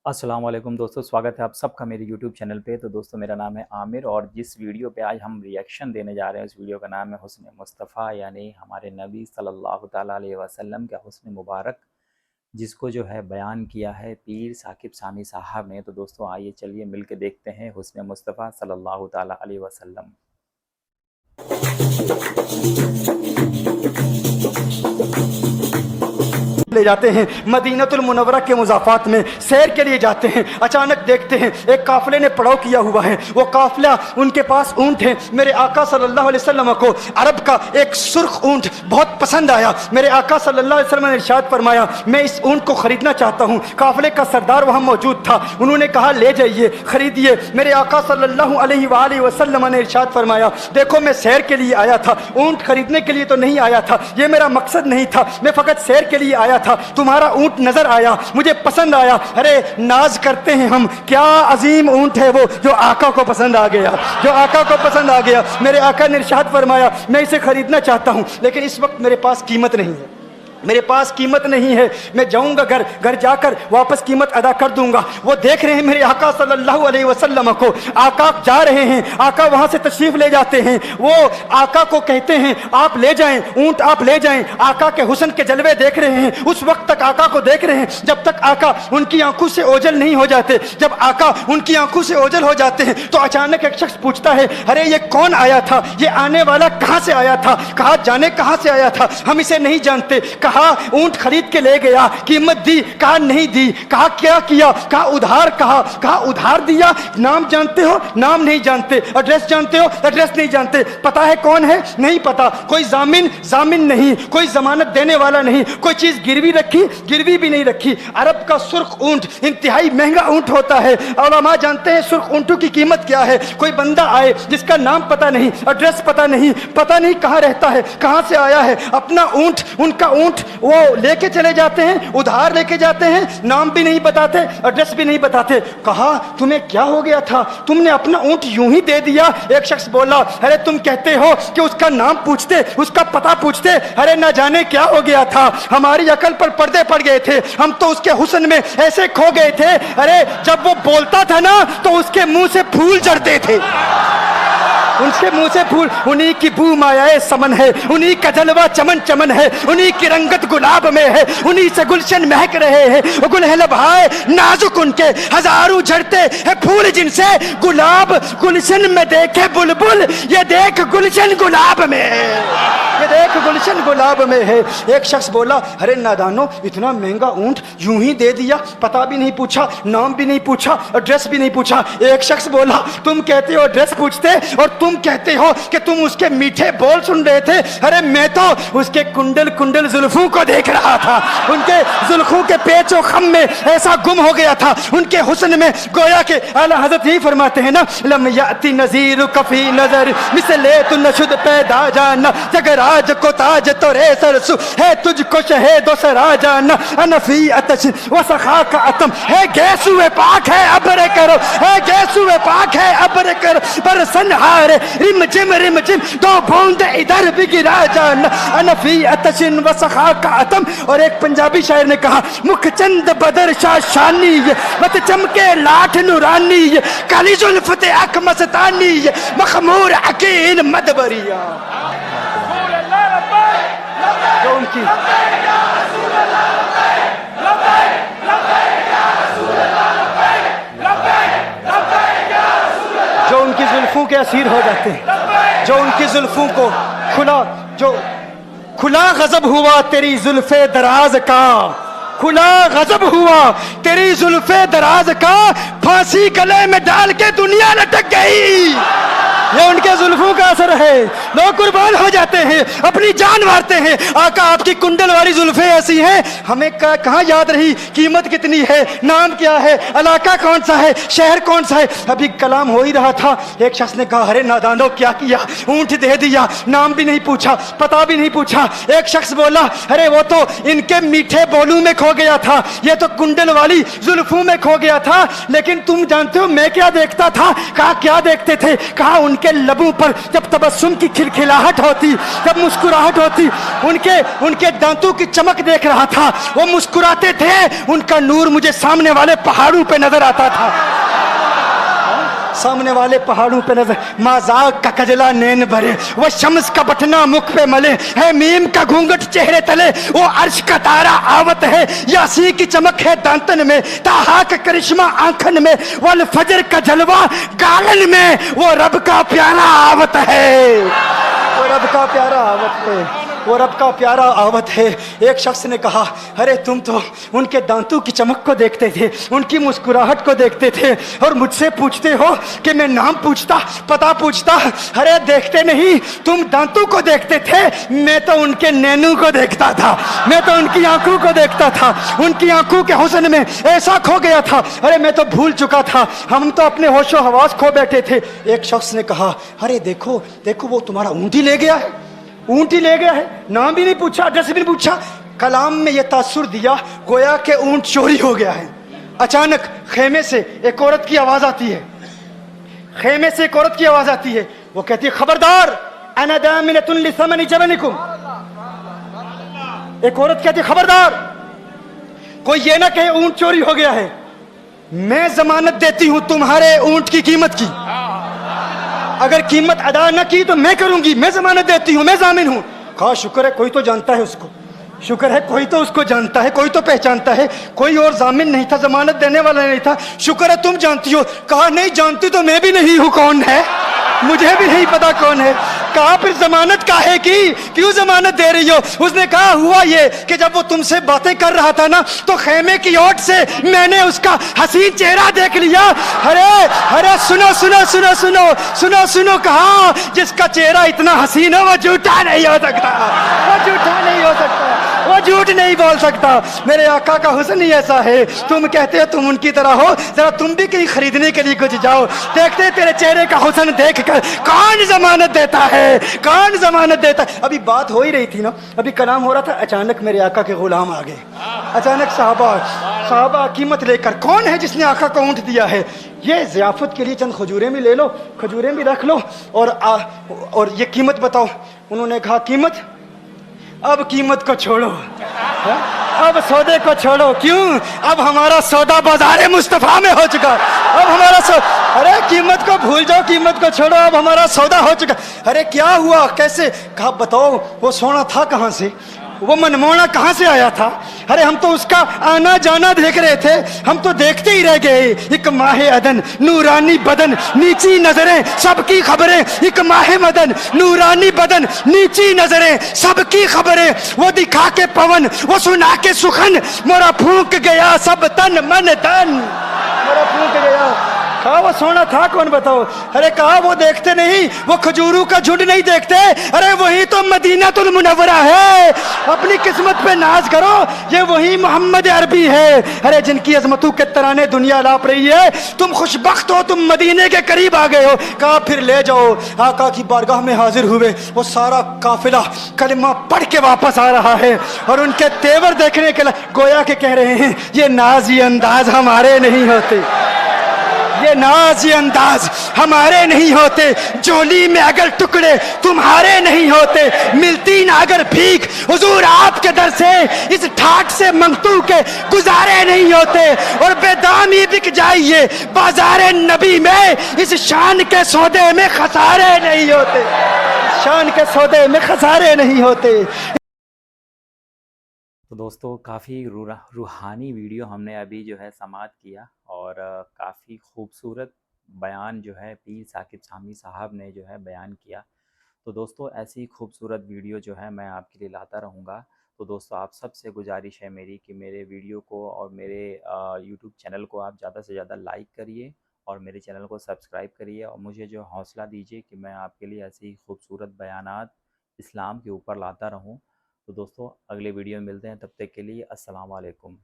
अस्सलाम वालेकुम दोस्तों, स्वागत है आप सबका मेरे यूट्यूब चैनल पे। तो दोस्तों मेरा नाम है आमिर और जिस वीडियो पे आज हम रिएक्शन देने जा रहे हैं उस वीडियो का नाम है हुस्न मुस्तफ़ा, यानी हमारे नबी सल्लल्लाहु ताला अलैहि वसल्लम का हुस्न मुबारक, जिसको जो है बयान किया है पीर साकिब सामी साहब ने। तो दोस्तों आइए चलिए मिल के देखते हैं हुस्न मुस्तफ़ा सल्लल्लाहु ताला अलैहि वसल्लम। ले जाते हैं मदीनतुल मुनव्वरा के मुज़ाफ़ात में सैर के लिए जाते हैं। अचानक देखते हैं एक काफ़िले ने पड़ाव किया हुआ है। वो काफ़िला, उनके पास ऊँट है। मेरे आका सल्लल्लाहु अलैहि वसल्लम को अरब का एक सुर्ख ऊँट बहुत पसंद आया। मेरे आका सल्लल्लाहु अलैहि वसल्लम ने इरशाद फरमाया, मैं इस ऊँट को ख़रीदना चाहता हूँ। काफ़िले का सरदार वहाँ मौजूद था। उन्होंने कहा ले जाइए, ख़रीदिए। मेरे आका सल्लल्लाहु अलैहि वसल्लम ने इरशाद फरमाया, देखो मैं सैर के लिए आया था, ऊँट खरीदने के लिए तो नहीं आया था, ये मेरा मकसद नहीं था, मैं फ़कत सैर के लिए आया था। तुम्हारा ऊंट नजर आया, मुझे पसंद आया। अरे नाज करते हैं हम, क्या अजीम ऊंट है वो जो आका को पसंद आ गया, जो आका को पसंद आ गया। मेरे आका ने इरशाद फरमाया, मैं इसे खरीदना चाहता हूं, लेकिन इस वक्त मेरे पास कीमत नहीं है, मेरे पास कीमत नहीं है। मैं जाऊंगा घर जाकर वापस कीमत अदा कर दूंगा। वो देख रहे हैं मेरे आका सल्लल्लाहु अलैहि वसल्लम को, आका जा रहे हैं, आका वहां से तशरीफ ले जाते हैं। वो आका को कहते हैं आप ले जाएं, ऊंट आप ले जाएं। आका के हुस्न के जलवे देख रहे हैं, उस वक्त तक आका को देख रहे हैं जब तक आका उनकी आंखों से ओझल नहीं हो जाते। जब आका उनकी आंखों से ओझल हो जाते हैं तो अचानक एक शख्स पूछता है, अरे ये कौन आया था, ये आने वाला कहां से आया था, कहा जाने कहां से आया था, हम इसे नहीं जानते। कहा ऊंट खरीद के ले गया, कीमत दी, कहा नहीं दी, कहा क्या किया, कहा उधार, कहा उधार दिया। नाम जानते हो, नाम नहीं जानते। एड्रेस जानते हो, एड्रेस नहीं जानते। पता है कौन है, नहीं पता। कोई जामिन नहीं, कोई जमानत देने वाला नहीं, कोई चीज गिरवी रखी, गिरवी भी नहीं रखी। अरब का सुर्ख ऊंट इंतहाई महंगा ऊंट होता है। उलमा जानते हैं सुर्ख ऊंटों की कीमत क्या है। कोई बंदा आए जिसका नाम पता नहीं, एड्रेस पता नहीं कहाँ रहता है, कहाँ से आया है, अपना ऊंट, उनका ऊंट वो लेके चले जाते हैं, उधार लेके जाते हैं, नाम भी नहीं बताते, एड्रेस भी नहीं बताते। कहा तुम्हें क्या हो गया था, तुमने अपना ऊंट यूं ही दे दिया। एक शख्स बोला, अरे तुम कहते हो कि उसका नाम पूछते, उसका पता पूछते, अरे ना जाने क्या हो गया था, हमारी अकल पर पर्दे पड़ गए थे, हम तो उसके हुस्न में ऐसे खो गए थे। अरे जब वो बोलता था ना तो उसके मुंह से फूल झड़ते थे, उनके मुंह से फूल। उन्हीं की बू मायाए समन है, उन्हीं का जलवा चमन चमन है, उन्हीं की रंगत गुलाब में है, उन्हीं से गुलशन महक रहे हैं। गुल है लभाए नाजुक उनके, हजारों झड़ते हैं फूल जिनसे गुलाब गुलशन में देखे बुलबुल, ये देख गुलशन गुलाब में है, ये देख गुलशन गुलाब में है। एक शख्स बोला, अरे नादानो इतना महंगा ऊंट यूं ही दे दिया, पता भी नहीं पूछा, नाम भी नहीं पूछा, एड्रेस भी नहीं पूछा। एक शख्स बोला, तुम कहते हो एड्रेस पूछते और तुम कहते हो कि तुम उसके मीठे बोल सुन रहे थे। अरे मैं तो उसके कुंडल जुल्फों को देख रहा था, उनके जुल्फों के पेचो खम में ऐसा गुम हो गया था, उनके हुस्न में। गोया के आला हजरत ही फरमाते हैं ना, लम याती नजीर कफी नजर मिसले तु नशुद पैदा जाना, जगराज को ताज तो रे सरसु है, तुझको शहेदो सरा जाना, अनफी अतश व सखा का अतम है, गैसुए पाक है अबरे करो, है गैसुए पाक है अबरे करो, पर सनहारे रिम जिम दो बूंद इधर भी गिरा जाना, अनफी अतशिन व सखा का अतम। और एक पंजाबी शायर ने कहा, मुख चंद बदर शाशानी, मत चमके लाठ नूरानी, काली जुल्फत अख मस्तानी, मखमूर अकील मदबरिया। जो उनकी जुल्फों के असीर हो जाते हैं, जो उनकी जुल्फों को खुला गजब हुआ तेरी जुल्फे दराज का, खुला गजब हुआ तेरी जुल्फे दराज का, फांसी गले में डाल के दुनिया लटक गई। ये उनके जुल्फों का असर है। लोग कुर्बान हो जाते हैं, अपनी जान मारते हैं। आका आपकी कुंडल वाली जुल्फे ऐसी हैं, हमें कहाँ याद रही कीमत कितनी है, नाम क्या है, इलाका कौन सा है, शहर कौन सा है। अभी कलाम हो ही रहा था, एक शख्स ने कहा, अरे नादानो क्या किया, ऊंट दे दिया, नाम भी नहीं पूछा, पता भी नहीं पूछा। एक शख्स बोला, अरे वो तो इनके मीठे बोलू में खो गया था, ये तो कुंडल वाली जुल्फों में खो गया था। लेकिन तुम जानते हो मैं क्या देखता था, कहा क्या देखते थे, कहा उनके उनके लबों पर जब तबस्सुम की खिलखिलाहट होती, जब मुस्कुराहट होती, उनके दांतों की चमक देख रहा था। वो मुस्कुराते थे, उनका नूर मुझे सामने वाले पहाड़ों पे नजर आता था, सामने वाले पहाड़ों पे नजर। माजाक का कजला नैन भरे, वो शम्स का बटना मुख पे मले, है मीम का घूंघट चेहरे तले, वो अर्श का तारा आवत है, यासी की चमक है दांतन में, ताहा का करिश्मा आंखन में, वल फजर का जलवा गालन में, वो रब का प्यारा आवत है, वो रब का प्यारा आवत है, वो रब का प्यारा आवत है। एक शख्स ने कहा, अरे तुम तो उनके दांतों की चमक को देखते थे, उनकी मुस्कुराहट को देखते थे, और मुझसे पूछते हो कि मैं नाम पूछता, पता पूछता। अरे देखते नहीं, तुम दांतों को देखते थे, मैं तो उनके नैनों को देखता था, मैं तो उनकी आंखों को देखता था, उनकी आंखों के हुस्न में ऐसा खो गया था, अरे मैं तो भूल चुका था, हम तो अपने होशो हवास खो बैठे थे। एक शख्स ने कहा, अरे देखो देखो, वो तुम्हारा ऊँट ही ले गया है, ऊँट ही ले गया है, नाम भी नहीं पूछा, एड्रेस भी नहीं पूछा। कलाम में यह तासुर दिया गोया के ऊँट चोरी हो गया है। अचानक खेमे से एक औरत की आवाज आती है, खेमे से एक औरत की आवाज आती है, वो कहती है, खबरदार, अना दामिनतुन लिसमनि जबनिकुम। एक औरत कहती है, खबरदार, कोई ये ना कहे ऊँट चोरी हो गया है, मैं जमानत देती हूं तुम्हारे ऊँट की कीमत की, अगर कीमत अदा न की तो मैं करूंगी, मैं जमानत देती हूं, मैं जामिन हूं। कहा, शुक्र है कोई तो जानता है उसको, शुक्र है कोई तो उसको जानता है, कोई तो पहचानता है, कोई और जामिन नहीं था, जमानत देने वाला नहीं था, शुक्र है तुम जानती हो। कहा, नहीं जानती तो मैं भी नहीं हूं, कौन है, मुझे भी नहीं पता कौन है। कहा, फिर जमानत काहे की, क्यों जमानत दे रही हो? उसने कहा, हुआ ये कि जब वो तुमसे बातें कर रहा था ना, तो खेमे की ओट से मैंने उसका हसीन चेहरा देख लिया। अरे अरे सुनो सुनो सुनो सुनो सुनो सुनो, कहा, जिसका चेहरा इतना हसीन है वो झूठा नहीं हो सकता, वो झूठा नहीं हो सकता, वो झूठ नहीं बोल सकता। मेरे आका का हुस्न ही ऐसा है, तुम कहते हो तुम उनकी तरह हो, जरा तुम भी कहीं खरीदने के लिए कुछ जाओ, देखते तेरे चेहरे का हुस्न देखकर कौन जमानत देता है, कौन जमानत देता है। अभी बात हो ही रही थी ना, अभी कलाम हो रहा था, अचानक मेरे आका के गुलाम आ गए, अचानक साहबा कीमत लेकर, कौन है जिसने आका को ऊँट दिया है, ये ज़ियाफत के लिए चंद खजूरें भी ले लो, खजूरें भी रख लो, और ये कीमत बताओ। उन्होंने कहा, कीमत, अब कीमत को छोड़ो, है? अब सौदे को छोड़ो, क्यों, अब हमारा सौदा बाजारे मुस्तफा में हो चुका, अब हमारा अरे कीमत को भूल जाओ, कीमत को छोड़ो, अब हमारा सौदा हो चुका। अरे क्या हुआ, कैसे? कहा, बताओ वो सोना था कहाँ से, वो मनमोहना कहाँ से आया था? अरे हम तो उसका आना जाना देख रहे थे, हम तो देखते ही रह गए। एक माहे अदन, नूरानी बदन, नीची नजरें, सबकी खबरें, एक माहे मदन, नूरानी बदन, नीची नजरें, सबकी खबरें, वो दिखा के पवन, वो सुना के सुखन, मोरा फूंक गया सब तन मन धन, मोरा फूंक गया। कहा, वो सोना था कौन, बताओ? अरे कहा, वो देखते नहीं, वो खजूरों का झुंड नहीं देखते, अरे वही तो मदीनातुल मुनव्वरा है, अपनी किस्मत पे नाज करो, ये वही मोहम्मद अरबी है, अरे जिनकी अजमतों के तराने दुनिया लाप रही है, तुम खुशबख्त हो, तुम मदीने के करीब आ गए हो। कहा, फिर ले जाओ। आका की बारगाह में हाजिर हुए, वो सारा काफिला कलिमा पढ़ के वापस आ रहा है, और उनके तेवर देखने के लिए गोया के कह रहे हैं, ये नाज, ये अंदाज हमारे नहीं होते, ये नाज, ये अंदाज हमारे नहीं होते, जोली में अगर टुकड़े तुम्हारे नहीं होते, मिलती ना अगर भीख हुजूर आपके दर से, इस ठाट से मंगतू के गुजारे नहीं होते, और बेदामी बिक जाइए बाजारे नबी में, इस शान के सौदे में खसारे नहीं होते, शान के सौदे में खसारे नहीं होते। तो दोस्तों, काफ़ी रूहानी वीडियो हमने अभी जो है समाअत किया, और काफ़ी खूबसूरत बयान जो है पीर साकिब सामी साहब ने जो है बयान किया। तो दोस्तों, ऐसी खूबसूरत वीडियो जो है मैं आपके लिए लाता रहूँगा। तो दोस्तों, आप सबसे गुजारिश है मेरी कि मेरे वीडियो को और मेरे यूट्यूब चैनल को आप ज़्यादा से ज़्यादा लाइक करिए, और मेरे चैनल को सब्सक्राइब करिए, और मुझे जो हौसला दीजिए कि मैं आपके लिए ऐसी खूबसूरत बयानात इस्लाम के ऊपर लाता रहूँ। तो दोस्तों, अगले वीडियो में मिलते हैं, तब तक के लिए अस्सलाम वालेकुम।